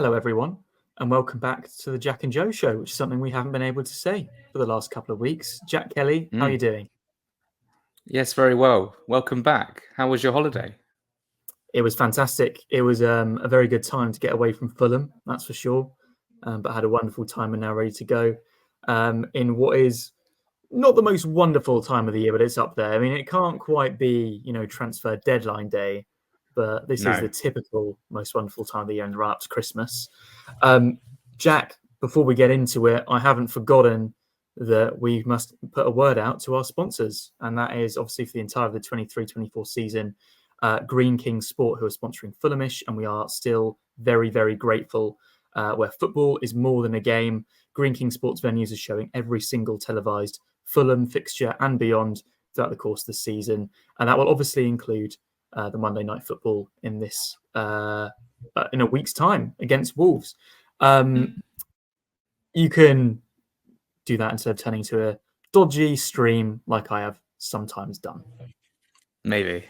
Hello, everyone, and welcome back to the Jack and Joe Show, which is something we haven't been able to say for the last couple of weeks. Jack Kelly, how are you doing? Yes, very well. Welcome back. How was your holiday? It was fantastic. It was a very good time to get away from Fulham, that's for sure. But I had a wonderful time and now ready to go in what is not the most wonderful time of the year, but it's up there. I mean, it can't quite be, transfer deadline day, but this is No. the typical most wonderful time of the year in the run-up to Christmas. Jack, before we get into it, I haven't forgotten that we must put a word out to our sponsors, and that is obviously for the entire of the 23-24 season, Green King Sport, who are sponsoring Fulhamish, and we are still very, very grateful. Where football is more than a game, Green King Sports venues are showing every single televised Fulham fixture and beyond throughout the course of the season, and that will obviously include the Monday night football in this in a week's time against Wolves. You can do that instead of turning to a dodgy stream like I have sometimes done. Maybe.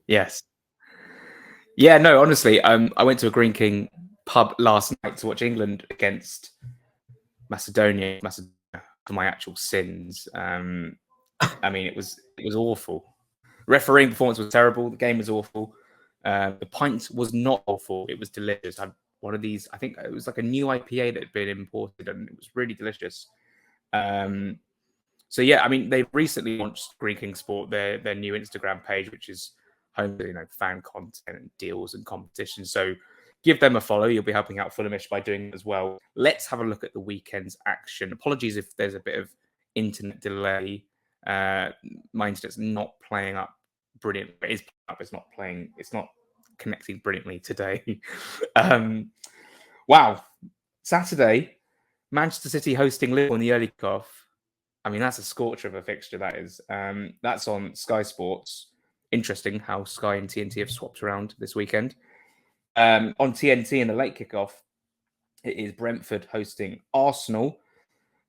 Yes. Yeah, no, honestly, I went to a Green King pub last night to watch England against Macedonia for my actual sins. I mean, it was awful. Refereeing performance was terrible. The game was awful. The pint was not awful. It was delicious. I had one of these, I think it was like a new IPA that had been imported and it was really delicious. So yeah, I mean, they've recently launched Green King Sport, their new Instagram page, which is home to fan content and deals and competitions. So give them a follow. You'll be helping out Fulhamish by doing it as well. Let's have a look at the weekend's action. Apologies if there's a bit of internet delay. My internet's not playing up brilliantly. It is playing up. It's not playing. It's not connecting brilliantly today. Wow. Saturday, Manchester City hosting Liverpool in the early kickoff. I mean, that's a scorcher of a fixture, that is. That's on Sky Sports. Interesting how Sky and TNT have swapped around this weekend. On TNT in the late kickoff, it is Brentford hosting Arsenal.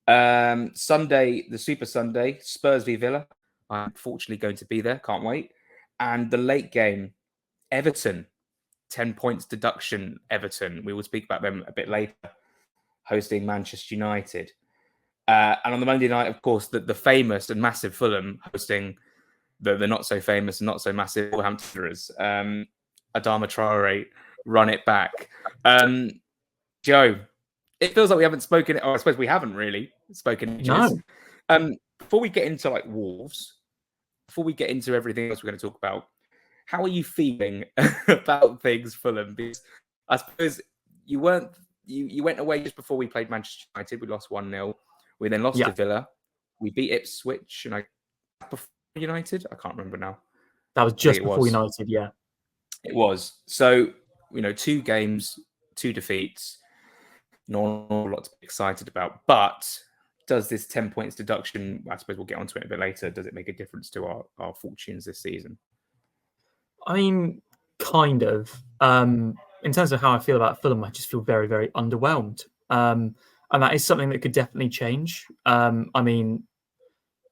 Sunday, the Super Sunday, Spurs v Villa. I'm fortunately going to be there. Can't wait. And the late game, Everton, 10 points deduction, Everton. We will speak about them a bit later, hosting Manchester United. And on the Monday night, of course, the famous and massive Fulham hosting the not so famous and not so massive Wolverhampton Wanderers. Adama Traore run it back. Joe, it feels like we haven't spoken, or I suppose we haven't really spoken. No. Before we get into Wolves, before we get into everything else we're going to talk about, how are you feeling about things, Fulham? Because I suppose you went away just before we played Manchester United. We lost 1-0. We then lost to Villa. We beat Ipswich, and before United. I can't remember now. That was just before United, yeah. It was. So, 2 games, 2 defeats. Not a lot to be excited about. But does this 10 points deduction, I suppose we'll get onto it a bit later, does it make a difference to our fortunes this season? I mean, kind of. In terms of how I feel about Fulham, I just feel very, very underwhelmed. And that is something that could definitely change. I mean,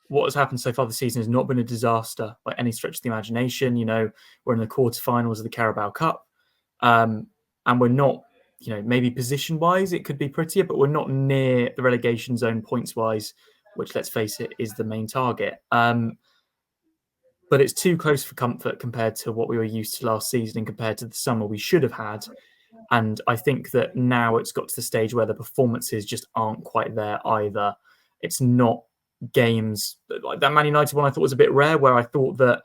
what has happened so far this season has not been a disaster by any stretch of the imagination. We're in the quarterfinals of the Carabao Cup. And we're not, maybe position-wise, it could be prettier, but we're not near the relegation zone points-wise, which, let's face it, is the main target. But it's too close for comfort compared to what we were used to last season and compared to the summer we should have had. And I think that now it's got to the stage where the performances just aren't quite there either. It's not games like that Man United one I thought was a bit rare, where I thought that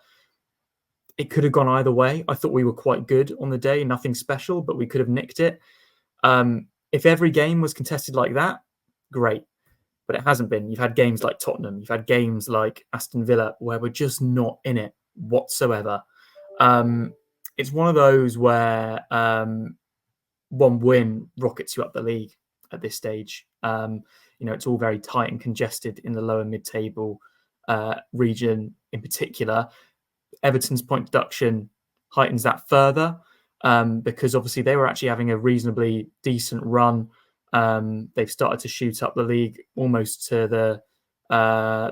it could have gone either way. I thought we were quite good on the day, nothing special, but we could have nicked it. If every game was contested like that, great. But it hasn't been. You've had games like Tottenham. You've had games like Aston Villa where we're just not in it whatsoever. It's one of those where one win rockets you up the league at this stage. It's all very tight and congested in the lower mid-table region in particular. Everton's point deduction heightens that further because obviously they were actually having a reasonably decent run. They've started to shoot up the league almost to the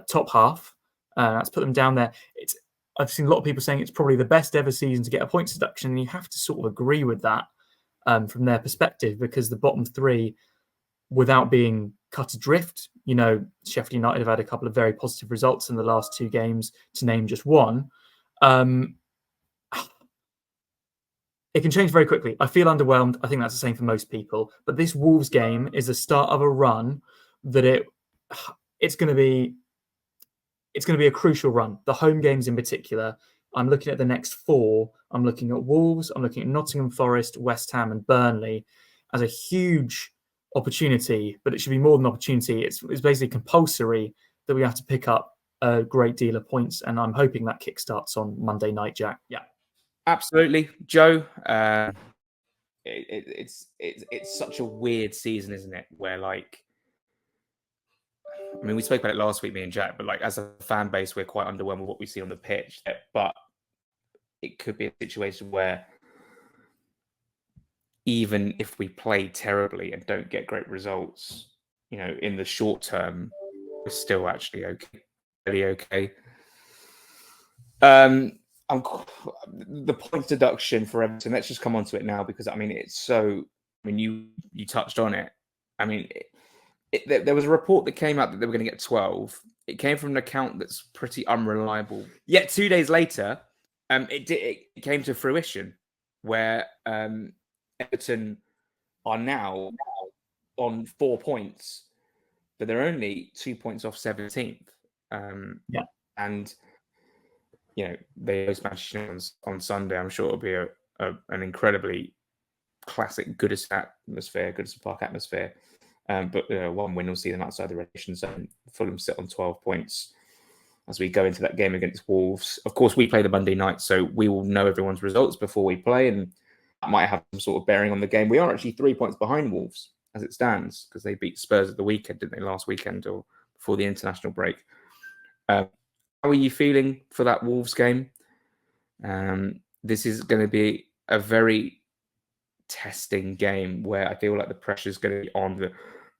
top half. That's put them down there. I've seen a lot of people saying it's probably the best ever season to get a points deduction, and you have to sort of agree with that. from their perspective, because the bottom three, without being cut adrift, Sheffield United have had a couple of very positive results in the last 2 games, to name just one. It can change very quickly. I feel underwhelmed. I think that's the same for most people. But this Wolves game is the start of a run that it's going to be a crucial run. The home games in particular. I'm looking at the next 4. I'm looking at Wolves. I'm looking at Nottingham Forest, West Ham, and Burnley as a huge opportunity. But it should be more than opportunity. It's basically compulsory that we have to pick up a great deal of points, and I'm hoping that kickstarts on Monday night, Jack. Yeah. Absolutely, Joe. It's such a weird season, isn't it? Where we spoke about it last week, me and Jack, but as a fan base, we're quite underwhelmed with what we see on the pitch. But it could be a situation where even if we play terribly and don't get great results, in the short term, we're still actually okay, really okay. The points deduction for Everton, let's just come on to it now, because it's so. You touched on it. There was a report that came out that they were going to get 12. It came from an account that's pretty unreliable. Yet 2 days later, it came to fruition, where Everton are now on 4 points, but they're only 2 points off 17th. And they host Manchester United on Sunday. I'm sure it'll be an incredibly classic Goodison Park atmosphere. But 1 win will see them outside the relegation zone. Fulham sit on 12 points as we go into that game against Wolves. Of course, we play the Monday night, so we will know everyone's results before we play, and that might have some sort of bearing on the game. We are actually 3 points behind Wolves as it stands, because they beat Spurs at the weekend, didn't they, last weekend or before the international break. How are you feeling for that Wolves game? This is going to be a very testing game where I feel like the pressure is going to be on.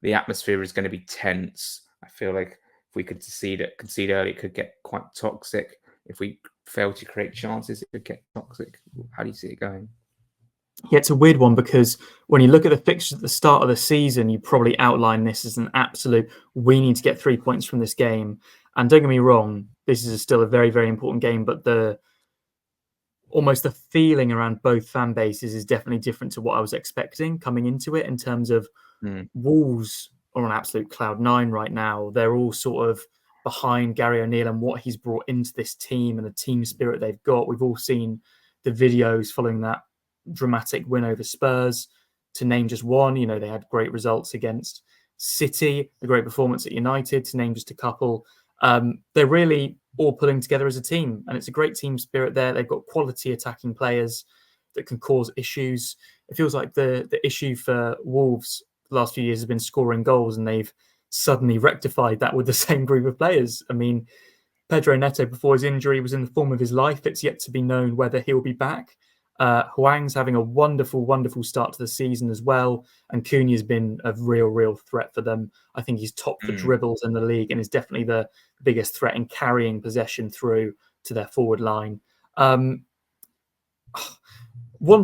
The atmosphere is going to be tense. I feel like if we could concede early, it could get quite toxic. If we fail to create chances, it could get toxic. How do you see it going? Yeah, it's a weird one, because when you look at the fixtures at the start of the season, you probably outline this as an absolute, we need to get 3 points from this game. And don't get me wrong, this is still a very, very important game, but almost the feeling around both fan bases is definitely different to what I was expecting coming into it, in terms of Wolves are on absolute cloud 9 right now. They're all sort of behind Gary O'Neill and what he's brought into this team and the team spirit they've got. We've all seen the videos following that dramatic win over Spurs, to name just one. They had great results against City, a great performance at United, to name just a couple. They're really all pulling together as a team, and it's a great team spirit there. They've got quality attacking players that can cause issues. It feels like the issue for Wolves the last few years has been scoring goals, and they've suddenly rectified that with the same group of players. Pedro Neto, before his injury, was in the form of his life. It's yet to be known whether he'll be back. Hwang's having a wonderful, wonderful start to the season as well. And Cunha's been a real threat for them. I think he's top for dribbles in the league and is definitely the biggest threat in carrying possession through to their forward line. One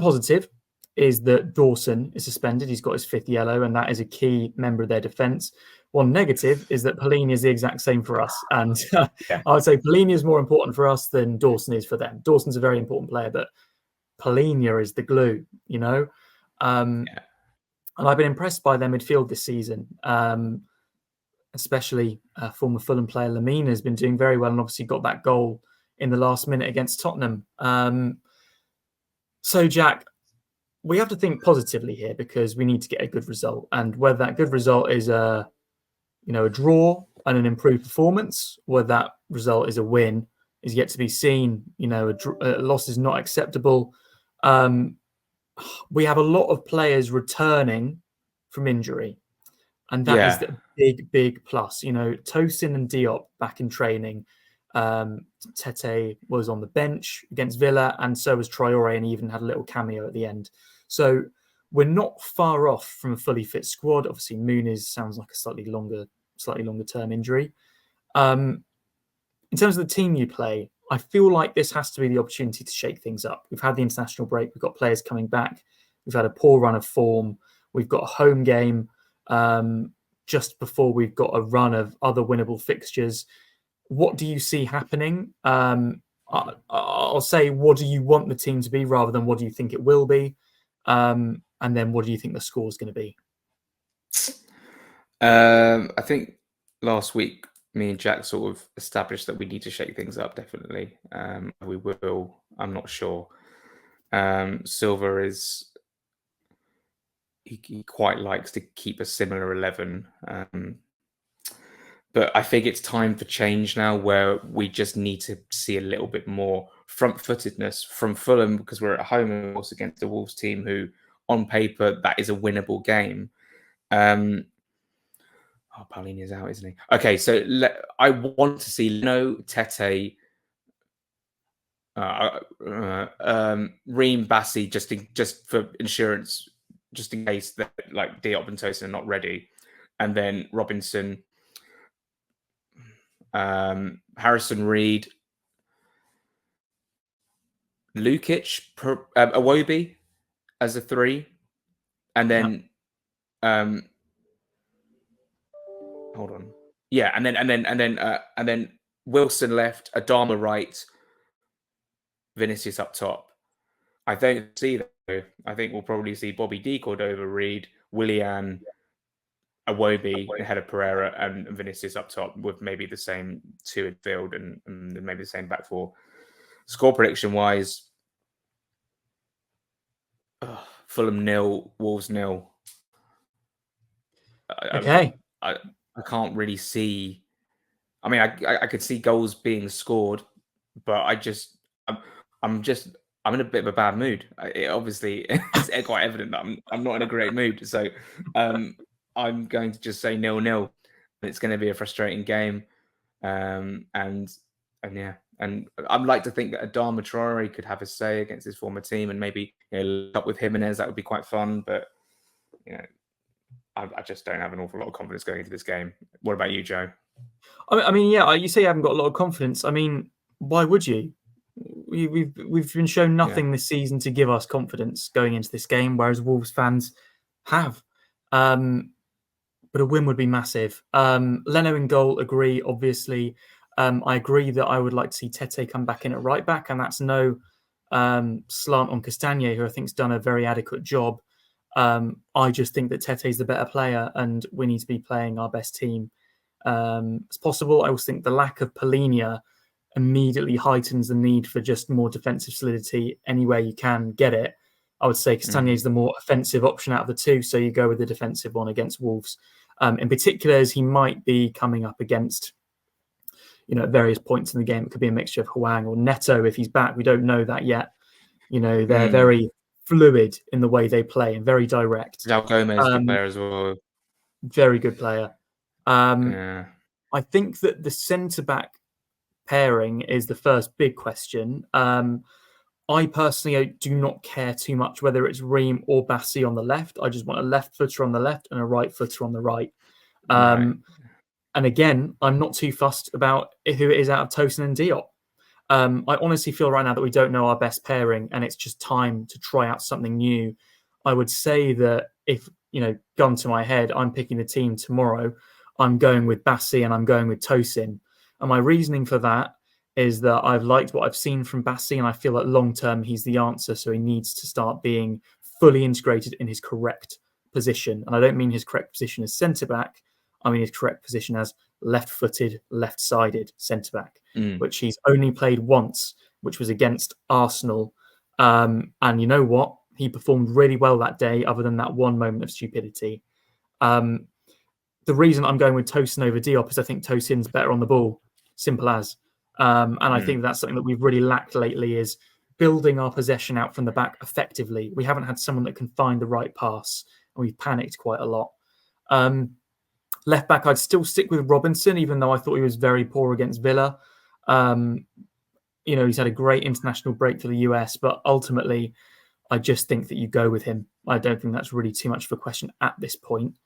positive is that Dawson is suspended. He's got his 5th yellow, and that is a key member of their defence. One negative is that Palhinha is the exact same for us. And I would say Palhinha is more important for us than Dawson is for them. Dawson's a very important player, but Palhinha is the glue, And I've been impressed by their midfield this season, especially former Fulham player Lamina has been doing very well, and obviously got that goal in the last minute against Tottenham. So, Jack, we have to think positively here, because we need to get a good result. And whether that good result is a draw and an improved performance, whether that result is a win, is yet to be seen. A loss is not acceptable. We have a lot of players returning from injury, and that is the big plus. Tosin and Diop back in training. Tete was on the bench against Villa, and so was Traore, and he even had a little cameo at the end. So we're not far off from a fully fit squad. Obviously, Muniz sounds like a slightly longer term injury. In terms of the team you play, I feel like this has to be the opportunity to shake things up. We've had the international break. We've got players coming back We've had a poor run of form. We've got a home game just before we've got a run of other winnable fixtures. What do you see happening? I'll say, what do you want the team to be rather than what do you think it will be? And then what do you think the score is going to be? I think last week, me and Jack sort of established that we need to shake things up, definitely. We will. I'm not sure. Silver is... He quite likes to keep a similar 11. But I think it's time for change now, where we just need to see a little bit more front-footedness from Fulham, because we're at home and also against the Wolves team who, on paper, that is a winnable game. Paulinia's out, isn't he? Okay, so I want to see Leno, Tete, Ream, Bassi, just for insurance, just in case that like Diop and Tosin are not ready, and then Robinson, Harrison, Reed, Lukic, Iwobi as a 3, and then hold on, yeah, and then Wilson left, Adama right, Vinicius up top. I don't see that. I think we'll probably see Bobby D, Cordova, Reed, Willian, Iwobi ahead of Pereira, and Vinicius up top with maybe the same 2 in field and maybe the same back 4. Score prediction wise, Fulham 0, Wolves 0. Okay. I can't really see. I mean, I could see goals being scored, but I'm in a bit of a bad mood. Obviously, it's quite evident that I'm not in a great mood. So I'm going to just say 0-0. It's going to be a frustrating game. And I'd like to think that Adama Traore could have a say against his former team and maybe look up with Jimenez. That would be quite fun. But I just don't have an awful lot of confidence going into this game. What about you, Joe? I mean, yeah, you say you haven't got a lot of confidence. I mean, why would you? We've been shown nothing this season to give us confidence going into this game, whereas Wolves fans have. But a win would be massive. Leno in goal, agree, obviously. I agree that I would like to see Tete come back in at right back, and that's no slant on Castagne, who I think has done a very adequate job. I just think that Tete is the better player, and we need to be playing our best team as possible. I also think the lack of Polinia immediately heightens the need for just more defensive solidity anywhere you can get it. I would say Castagne is the more offensive option out of the 2, so you go with the defensive one against Wolves. In particular, as he might be coming up against, at various points in the game, it could be a mixture of Hwang or Neto if he's back. We don't know that yet. They're very fluid in the way they play and very direct. João Gomez, good player as well. Very good player. I think that the centre-back pairing is the first big question. I personally do not care too much whether it's Ream or Bassi on the left. I just want a left footer on the left and a right footer on the right. And again, I'm not too fussed about who it is out of Tosin and Diop. I honestly feel right now that we don't know our best pairing, and it's just time to try out something new. I would say that if, gun to my head, I'm picking the team tomorrow, I'm going with Bassi and I'm going with Tosin. And my reasoning for that is that I've liked what I've seen from Bassi, and I feel like long-term he's the answer, so he needs to start being fully integrated in his correct position. And I don't mean his correct position as centre-back, I mean his correct position as left-footed, left-sided centre-back, which he's only played once, which was against Arsenal. And you know what? He performed really well that day, other than that one moment of stupidity. The reason I'm going with Tosin over Diop is I think Tosin's better on the ball. Simple as. And I think that's something that we've really lacked lately, is building our possession out from the back effectively. We haven't had someone that can find the right pass, and we've panicked quite a lot. Left back, I'd still stick with Robinson, even though I thought he was very poor against Villa. He's had a great international break for the US, but ultimately, I just think that you go with him. I don't think that's really too much of a question at this point.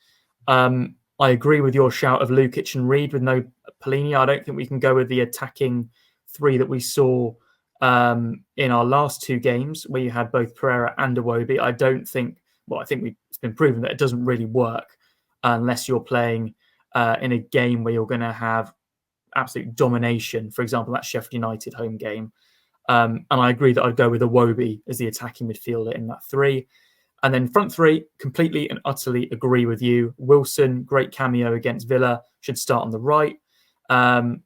I agree with your shout of Lukic and Reed with no Polinia. I don't think we can go with the attacking 3 that we saw in our last 2 games where you had both Pereira and Iwobi. I think it's been proven that it doesn't really work unless you're playing in a game where you're going to have absolute domination. For example, that Sheffield United home game. And I agree that I'd go with Iwobi as the attacking midfielder in that 3. And then front 3, completely and utterly agree with you. Wilson, great cameo against Villa, should start on the right. And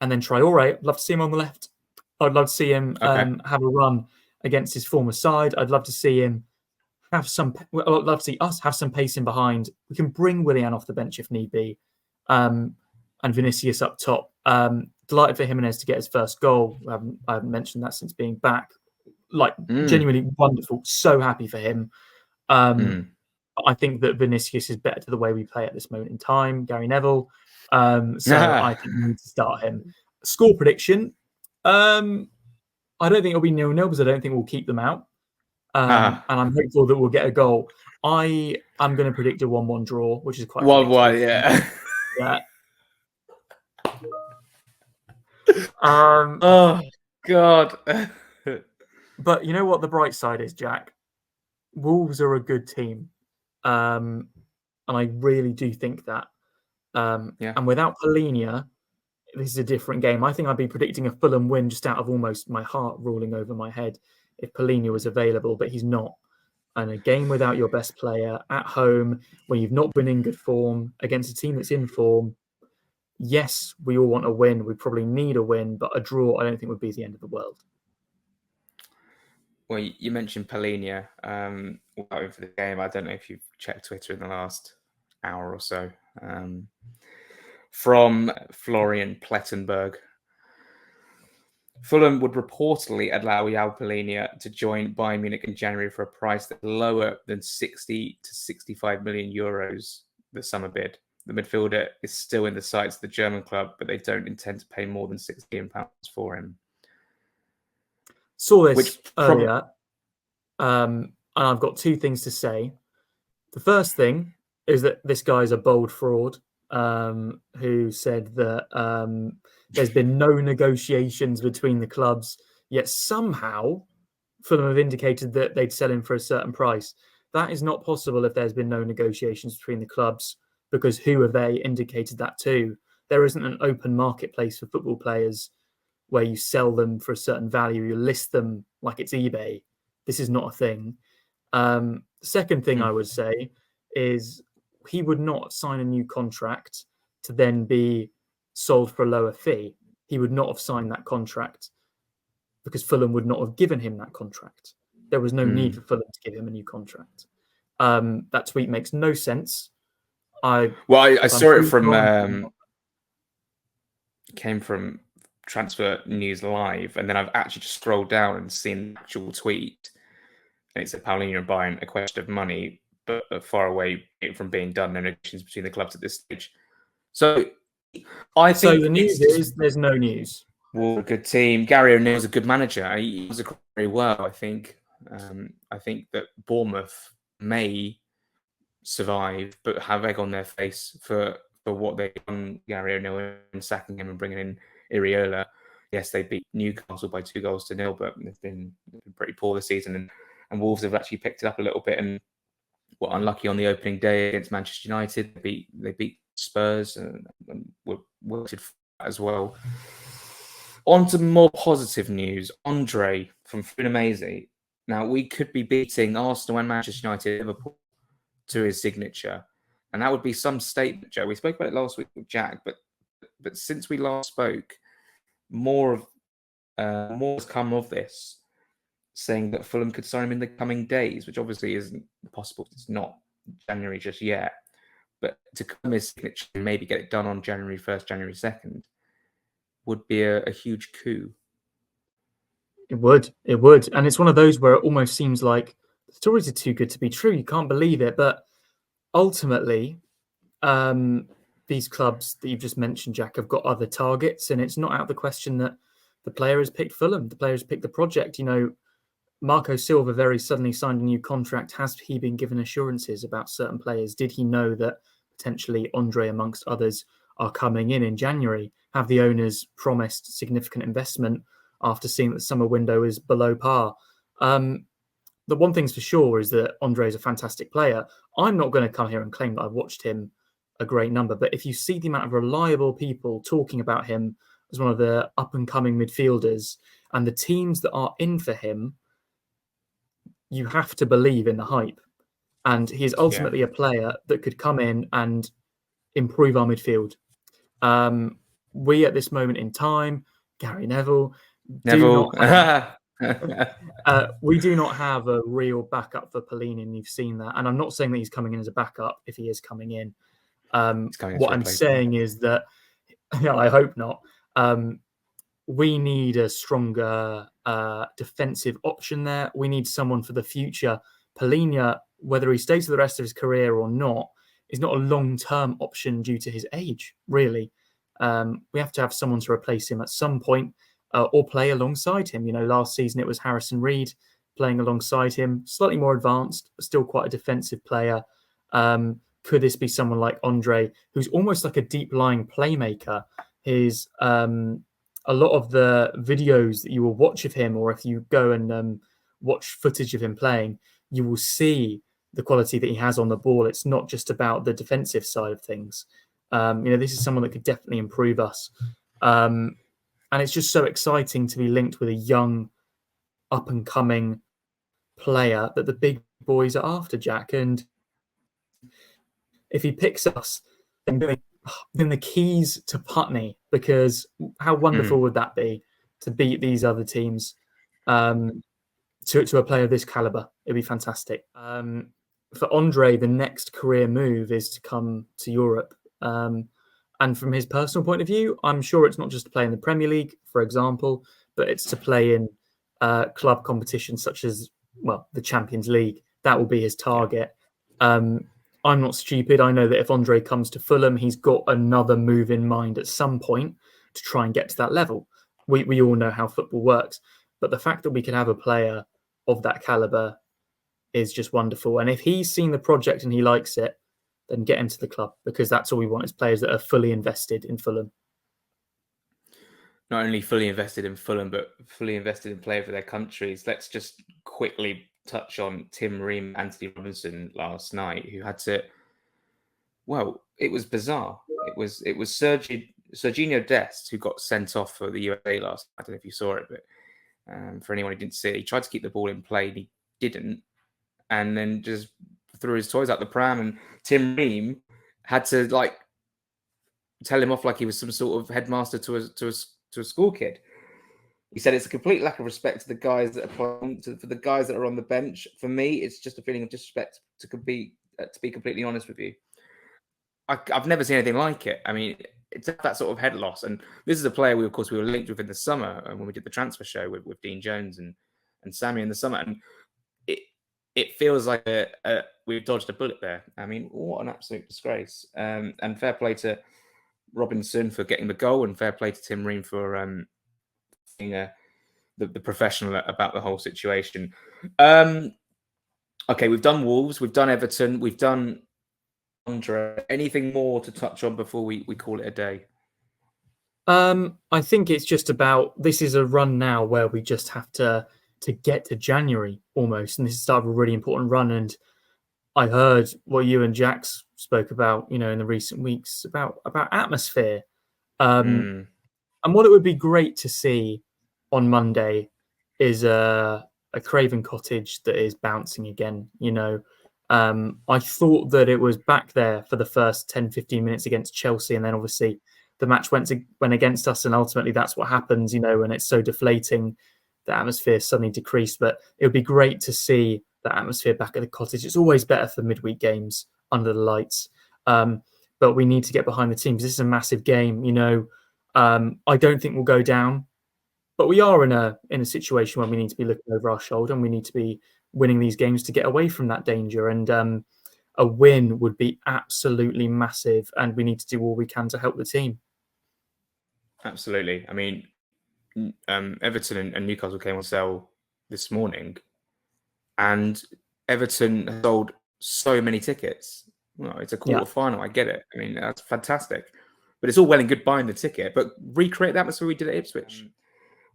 then Traore, I'd love to see him on the left. I'd love to see him have a run against his former side. I'd love to see him have some. I'd love to see us have some pace in behind. We can bring Willian off the bench if need be, and Vinicius up top. Delighted for Jimenez to get his first goal. I haven't mentioned that since being back. Genuinely wonderful. So happy for him. I think that Vinicius is better to the way we play at this moment in time. Gary Neville. So I think we need to start him. Score prediction. I don't think it'll be 0-0 because I don't think we'll keep them out. And I'm hopeful that we'll get a goal. I am going to predict a 1-1 draw, which is quite 1-1, yeah. Yeah. Oh God. But you know what the bright side is, Jack? Wolves are a good team. And I really do think that. And without Polinia, this is a different game. I think I'd be predicting a Fulham win just out of almost my heart ruling over my head if Polinia was available, but he's not. And a game without your best player at home, when you've not been in good form, against a team that's in form, yes, we all want a win. We probably need a win, but a draw I don't think would be the end of the world. Well, you mentioned Polinia for the game. I don't know if you've checked Twitter in the last hour or so. From Florian Plettenberg. Fulham would reportedly allow João Polinia to join Bayern Munich in January for a price that's lower than 60 to 65 million euros, the summer bid. The midfielder is still in the sights of the German club, but they don't intend to pay more than £6 million for him. Saw this earlier, and I've got 2 things to say. The first thing is that this guy is a bold fraud who said that there's been no negotiations between the clubs, yet somehow Fulham have indicated that they'd sell him for a certain price. That is not possible if there's been no negotiations between the clubs, because who have they indicated that to? There isn't an open marketplace for football players where you sell them for a certain value, you list them like it's eBay. This is not a thing. Second thing I would say is he would not sign a new contract to then be sold for a lower fee. He would not have signed that contract because Fulham would not have given him that contract. There was no need for Fulham to give him a new contract. That tweet makes no sense. I saw it from came from Transfer News Live, and then I've actually just scrolled down and seen the actual tweet, and it said Paulinho and Bayern, a question of money, but far away from being done. No negotiations between the clubs at this stage. So I think the news is there's no news. Well, a good team. Gary O'Neill's a good manager. He was very well, I think. I think that Bournemouth may survive, but have egg on their face for what they've done. Gary O'Neill and sacking him and bringing in Iriola. Yes, they beat Newcastle by 2-0, but they've been pretty poor this season. And Wolves have actually picked it up a little bit and were unlucky on the opening day against Manchester United. They beat Spurs and were wilted for that as well. On to more positive news. Andre from Fulhamish. Now, we could be beating Arsenal and Manchester United, Liverpool, to his signature. And that would be some statement, Joe. We spoke about it last week with Jack, but since we last spoke, more has come of this, saying that Fulham could sign him in the coming days, which obviously isn't possible. It's not January just yet. But to come his signature and maybe get it done on January 1st, January 2nd, would be a huge coup. It would. And it's one of those where it almost seems like the stories are too good to be true. You can't believe it. But ultimately, these clubs that you've just mentioned, Jack, have got other targets. And it's not out of the question that the player has picked Fulham. The player has picked the project. You know, Marco Silva very suddenly signed a new contract. Has he been given assurances about certain players? Did he know that potentially Andre, amongst others, are coming in January? Have the owners promised significant investment? after seeing that the summer window is below par. The one thing's for sure is that Andre is a fantastic player. I'm not going to come here and claim that I've watched him a great number, but if you see the amount of reliable people talking about him as one of the up-and-coming midfielders and the teams that are in for him, you have to believe in the hype. And he is ultimately a player that could come in and improve our midfield. We, at this moment in time, Gary Neville, we do not have a real backup for Pellegrini, and you've seen that. And I'm not saying that he's coming in as a backup if he is coming in. What I'm saying is that, I hope not. We need a stronger defensive option there. We need someone for the future. Pellegrini, whether he stays for the rest of his career or not, is not a long-term option due to his age, really. We have to have someone to replace him at some point or play alongside him. Last season it was Harrison Reed playing alongside him, slightly more advanced, but still quite a defensive player. Could this be someone like Andre, who's almost like a deep-lying playmaker? His a lot of the videos that you will watch of him, or if you go and watch footage of him playing, you will see the quality that he has on the ball. It's not just about the defensive side of things. This is someone that could definitely improve us. And it's just so exciting to be linked with a young, up-and-coming player that the big boys are after, Jack. And if he picks us, then the keys to Putney, because how wonderful would that be to beat these other teams to a player of this caliber? It'd be fantastic. For Andre, the next career move is to come to Europe. And from his personal point of view, I'm sure it's not just to play in the Premier League, for example, but it's to play in club competitions such as, the Champions League. That will be his target. I'm not stupid. I know that if Andre comes to Fulham, he's got another move in mind at some point to try and get to that level. We all know how football works. But the fact that we can have a player of that caliber is just wonderful. And if he's seen the project and he likes it, then get him to the club, because that's all we want is players that are fully invested in Fulham. Not only fully invested in Fulham, but fully invested in playing for their countries. Let's just quickly touch on Tim Ream, Anthony Robinson last night, who had to. Well, it was bizarre. It was Serginho Dest who got sent off for the USA last. I don't know if you saw it, but for anyone who didn't see it, he tried to keep the ball in play and he didn't, and then just threw his toys out the pram. And Tim Ream had to tell him off like he was some sort of headmaster to a school kid. He said it's a complete lack of respect to the guys that are playing, for the guys that are on the bench. For me, it's just a feeling of disrespect to be completely honest with you. I've never seen anything like it. I mean, it's that sort of head loss. And this is a player we were linked with in the summer when we did the transfer show with Dean Jones and Sammy in the summer. And it feels like we've dodged a bullet there. I mean, what an absolute disgrace. And fair play to Robinson for getting the goal, and fair play to Tim Ream for being the professional about the whole situation. Okay, we've done Wolves, we've done Everton, we've done Andre. Anything more to touch on before we call it a day? I think it's just about, this is a run now where we just have to get to January almost, and this is the start of a really important run. And I heard what you and Jax spoke about, in the recent weeks about atmosphere, and what it would be great to see on Monday is a Craven Cottage that is bouncing again. I thought that it was back there for the first 10-15 minutes against Chelsea, and then obviously the match went against us, and ultimately that's what happens, when it's so deflating. The atmosphere suddenly decreased, but it would be great to see that atmosphere back at the Cottage. It's always better for midweek games under the lights, but we need to get behind the team because this is a massive game. I don't think we'll go down, but we are in a situation where we need to be looking over our shoulder, and we need to be winning these games to get away from that danger. And a win would be absolutely massive, and we need to do all we can to help the team. Absolutely. I mean, Everton and Newcastle came on sale this morning, and Everton has sold so many tickets. Well, it's a quarter final. I get it. I mean, that's fantastic. But it's all well and good buying the ticket, but recreate the atmosphere we did at Ipswich.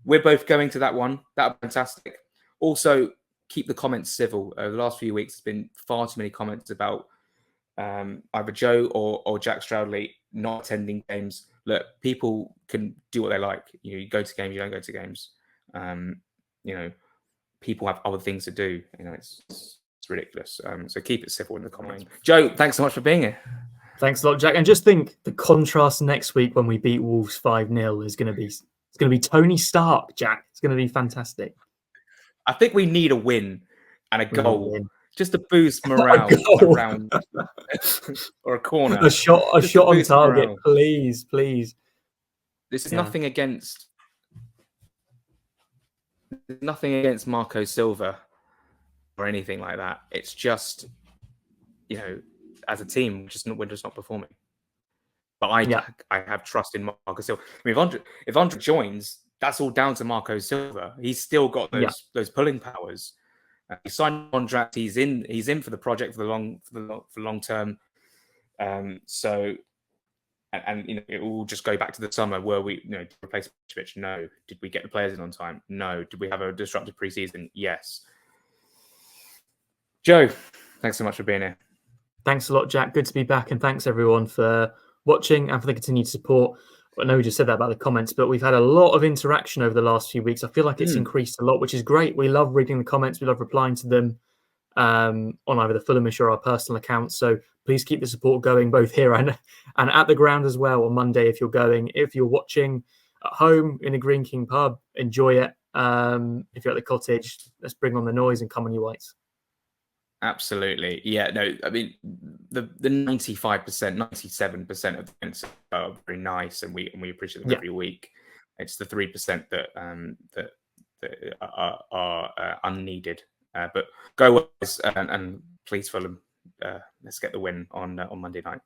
we're both going to that one. That'll be fantastic. Also, keep the comments civil. Over the last few weeks, there's been far too many comments about either Joe or Jack Stroudley not attending games. Look, people can do what they like. You go to games, you don't go to games. People have other things to do. It's ridiculous. So keep it civil in the comments. Joe, thanks so much for being here. Thanks a lot, Jack. And just think, the contrast next week when we beat Wolves 5-0 is going to be Tony Stark, Jack. It's going to be fantastic. I think we need a win and a goal. Just to boost morale around, or a corner. A shot on target, morale. Please. This is nothing against Marco Silva or anything like that. It's just, as a team, we're just not performing. But I have trust in Marco Silva. I mean, if Andre joins, that's all down to Marco Silva. He's still got those pulling powers. He signed a contract. He's in for the project for long term. So it will just go back to the summer where we replace Mitrovic. No. Did we get the players in on time? No. Did we have a disruptive preseason? Yes. Joe, thanks so much for being here. Thanks a lot, Jack. Good to be back, and thanks everyone for watching and for the continued support. I know we just said that about the comments, but we've had a lot of interaction over the last few weeks. I feel like it's increased a lot, which is great. We love reading the comments. We love replying to them on either the Fulhamish or our personal accounts. So please keep the support going, both here and at the ground as well on Monday if you're going. If you're watching at home in a Green King pub, enjoy it. If you're at the cottage, let's bring on the noise and come on, you whites. Absolutely. Yeah, no, I mean, the 95%, 97% of the events are very nice, and we appreciate them every week. It's the 3% that are unneeded. But go Wales, and please Fulham. Let's get the win on Monday night.